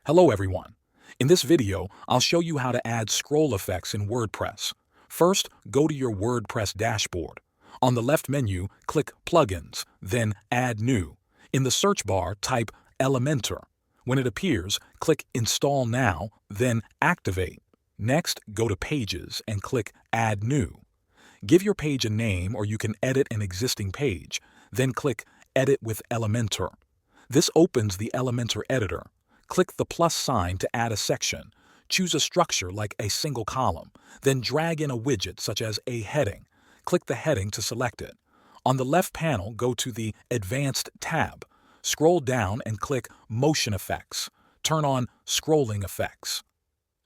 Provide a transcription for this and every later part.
Hello everyone. In this video, I'll show you how to add scroll effects in WordPress. First, go to your WordPress dashboard. On the left menu, click Plugins, then Add New. In the search bar, type Elementor. When it appears, click Install Now, then Activate. Next, go to Pages and click Add New. Give your page a name or you can edit an existing page, then click Edit with Elementor. This opens the Elementor editor. Click the plus sign to add a section. Choose a structure like a single column, then drag in a widget such as a heading. Click the heading to select it. On the left panel, go to the Advanced tab. Scroll down and click Motion Effects. Turn on Scrolling Effects.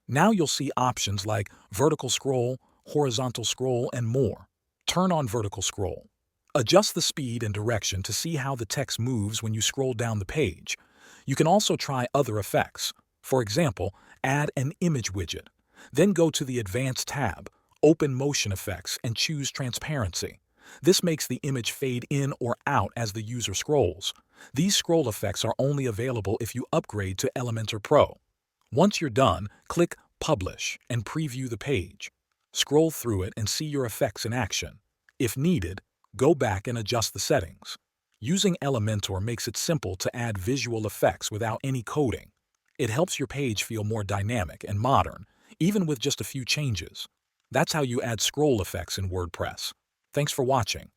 Now you'll see options like vertical scroll, horizontal scroll, and more. Turn on vertical scroll. Adjust the speed and direction to see how the text moves when you scroll down the page. You can also try other effects. For example, add an image widget. Then go to the Advanced tab, open Motion Effects, and choose Transparency. This makes the image fade in or out as the user scrolls. These scroll effects are only available if you upgrade to Elementor Pro. Once you're done, click Publish and preview the page. Scroll through it and see your effects in action. If needed, go back and adjust the settings. Using Elementor makes it simple to add visual effects without any coding. It helps your page feel more dynamic and modern, even with just a few changes. That's how you add scroll effects in WordPress. Thanks for watching.